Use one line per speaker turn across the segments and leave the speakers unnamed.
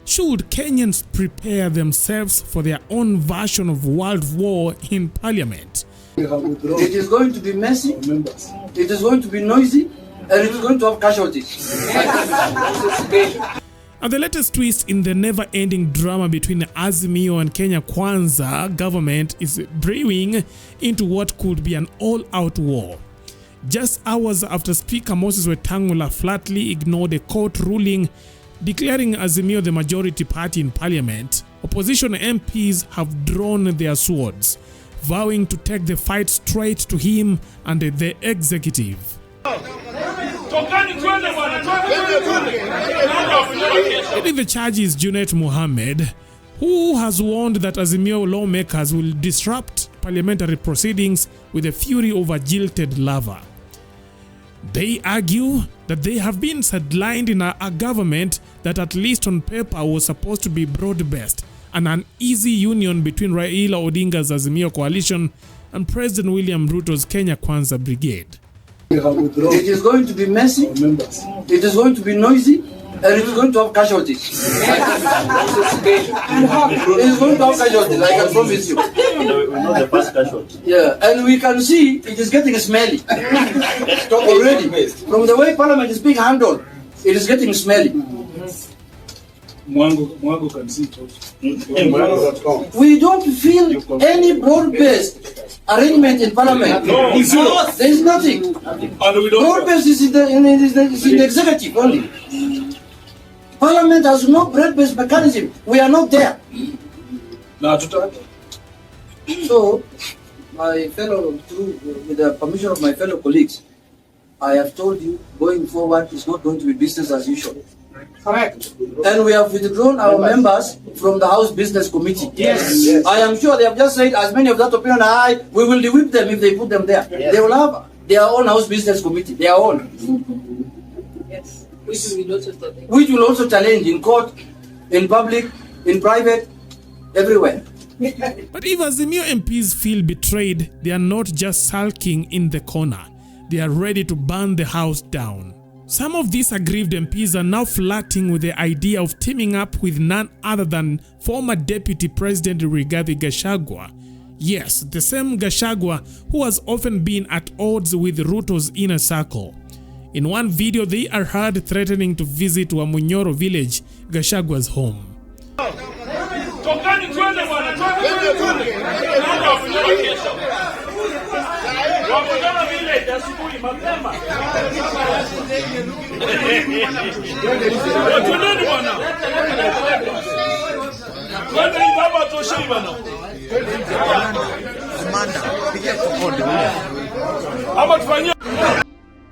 Should Kenyans prepare themselves for their own version of world war in parliament?
It is going to be messy, it is going to be noisy, and it is going to have casualties.
And the latest twist in the never-ending drama between Azimio and Kenya Kwanza government is brewing into what could be an all-out war. Just hours after Speaker Moses Wetangula flatly ignored a court ruling declaring Azimio the majority party in parliament, opposition MPs have drawn their swords, vowing to take the fight straight to him and the executive. Leading the charge is Junet Mohammed, who has warned that Azimio lawmakers will disrupt parliamentary proceedings with the fury of a jilted lover. They argue that they have been sidelined in a government that, at least on paper, was supposed to be broad-based, and an easy union between Raila Odinga's Azimio coalition and President William Ruto's Kenya Kwanza brigade.
It is going to be messy, it is going to be noisy, and it is going to have casualties. It is going to have casualties, I can promise you.
We're not the first casualty.
Yeah, and we can see it is getting smelly already. From the way Parliament is being handled, it is getting smelly.
Mwango can see it.
We don't feel any broad-based arrangement in Parliament.
No,
there is nothing. Broad-based is in the executive only. Parliament has no broad-based mechanism. We are not there. So, my fellow, with the permission of my fellow colleagues, I have told you, going forward, it's not going to be business as usual. Correct. And we have withdrawn our members from the House Business Committee. Yes. I am sure they have just said, as many of that opinion are high, we will de-whip them if they put them there. Yes. They will have their own House Business Committee, their own.
Yes. Which
will also challenge in court, in public, in private, everywhere.
But if Azimio MPs feel betrayed, they are not just sulking in the corner. They are ready to burn the house down. Some of these aggrieved MPs are now flirting with the idea of teaming up with none other than former Deputy President Rigathi Gachagua. Yes, the same Gachagua who has often been at odds with Ruto's inner circle. In one video, they are heard threatening to visit Wamunyoro village, Gachagua's home.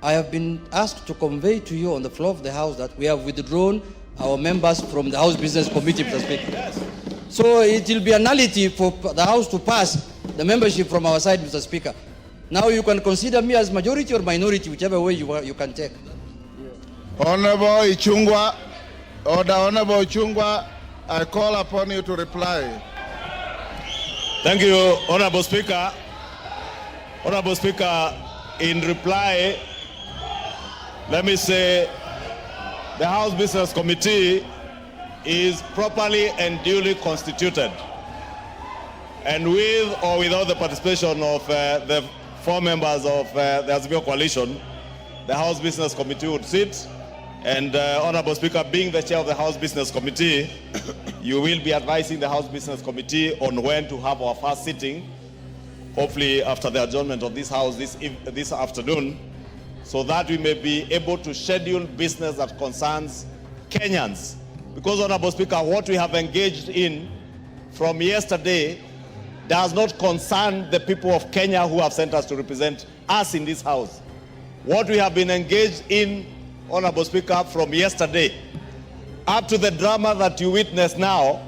I have been asked to convey to you on the floor of the House that we have withdrawn our members from the House Business Committee, Mr. Speaker. So it will be a nullity for the House to pass the membership from our side, Mr. Speaker. Now you can consider me as majority or minority, whichever way you can take.
Honorable Ichungwa, Honorable Ichungwa, I call upon you to reply.
Thank you, Honorable Speaker. Honorable Speaker, in reply, let me say the House Business Committee is properly and duly constituted. And with or without the participation of the 4 members of the Azimio coalition, the House Business Committee would sit. And Honorable Speaker, being the chair of the House Business Committee, you will be advising the House Business Committee on when to have our first sitting, hopefully after the adjournment of this House this afternoon, so that we may be able to schedule business that concerns Kenyans. Because, Honorable Speaker, what we have engaged in from yesterday does not concern the people of Kenya who have sent us to represent us in this House. What we have been engaged in, Honorable Speaker, from yesterday up to the drama that you witness now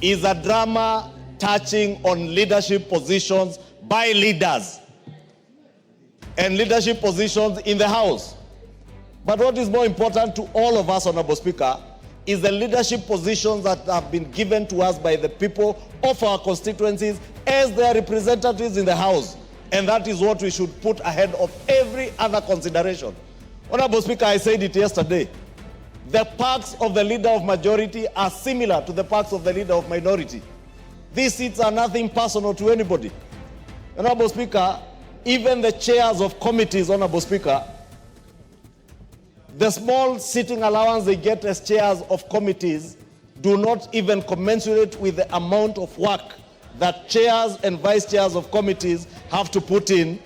is a drama touching on leadership positions by leaders and leadership positions in the House. But what is more important to all of us, Honorable Speaker, is the leadership positions that have been given to us by the people of our constituencies as their representatives in the House. And that is what we should put ahead of every other consideration. Honorable Speaker, I said it yesterday. The perks of the leader of majority are similar to the perks of the leader of minority. These seats are nothing personal to anybody. Honorable Speaker, even the chairs of committees, Honorable Speaker, the small sitting allowance they get as chairs of committees do not even commensurate with the amount of work that chairs and vice chairs of committees have to put in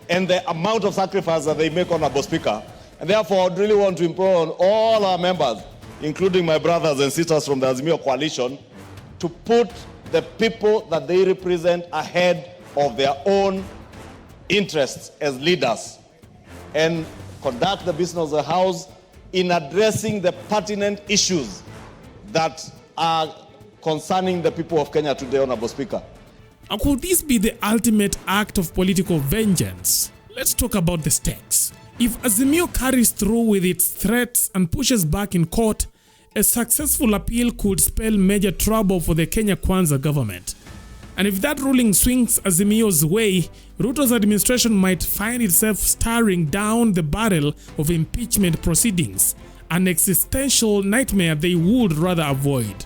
and the amount of sacrifice that they make, Honorable Speaker. And therefore, I really want to implore on all our members, including my brothers and sisters from the Azimio coalition, to put the people that they represent ahead of their own interests as leaders and conduct the business of the House in addressing the pertinent issues that are concerning the people of Kenya today, Honorable Speaker.
And could this be the ultimate act of political vengeance? Let's talk about the stakes. If Azimio carries through with its threats and pushes back in court, a successful appeal could spell major trouble for the Kenya Kwanza government. And if that ruling swings Azimio's way, Ruto's administration might find itself staring down the barrel of impeachment proceedings, an existential nightmare they would rather avoid.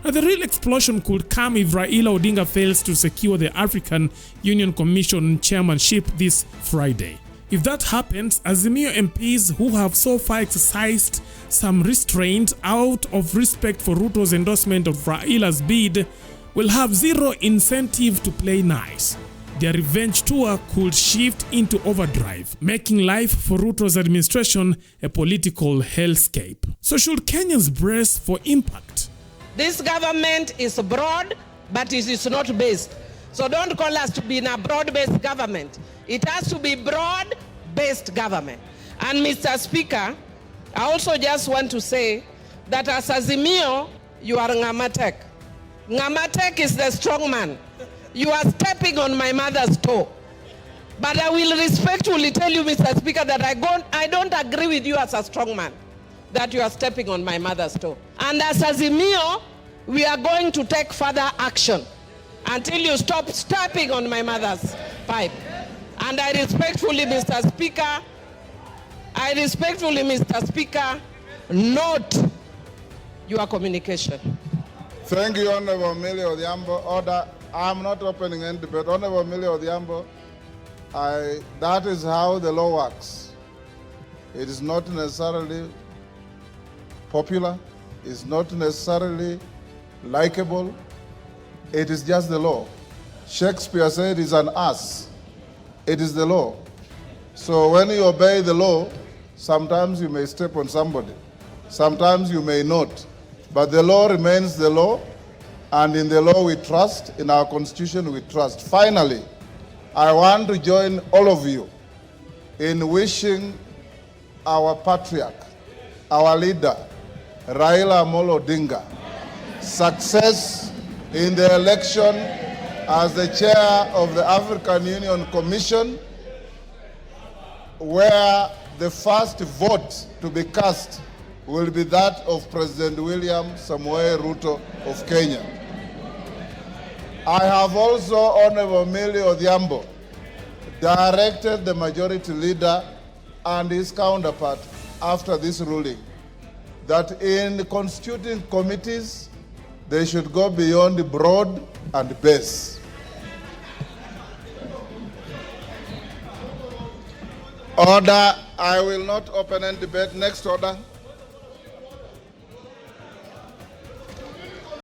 Now, the real explosion could come if Raila Odinga fails to secure the African Union Commission chairmanship this Friday. If that happens, Azimio MPs who have so far exercised some restraint out of respect for Ruto's endorsement of Raila's bid will have zero incentive to play nice. Their revenge tour could shift into overdrive, making life for Ruto's administration a political hellscape. So should Kenyans brace for impact?
This government is broad, but it is not based. So don't call us to be in a broad-based government. It has to be broad-based government. And Mr. Speaker, I also just want to say that as Azimio, you are Ngamatek. Ngamatek is the strong man. You are stepping on my mother's toe. But I will respectfully tell you, Mr. Speaker, that I don't agree with you as a strong man, that you are stepping on my mother's toe. And as Azimio, we are going to take further action until you stop stepping on my mother's pipe. And I respectfully, Mr. Speaker, note your communication.
Thank you, Honorable Millie Odhiambo. Order. I'm not opening any debate. Honorable Millie Odhiambo, that is how the law works. It is not necessarily popular. It's not necessarily likable. It is just the law. Shakespeare said it's an ass. It is the law. So when you obey the law, sometimes you may step on somebody. Sometimes you may not. But the law remains the law, and in the law we trust, in our constitution we trust. Finally, I want to join all of you in wishing our patriarch, our leader, Raila Amolo Odinga, success in the election as the chair of the African Union Commission, where the first vote to be cast will be that of President William Samoei Ruto of Kenya. I have also, Honorable Millie Odhiambo, directed the majority leader and his counterpart after this ruling that in constituting committees, they should go beyond broad and base. Order. I will not open any debate. Next order.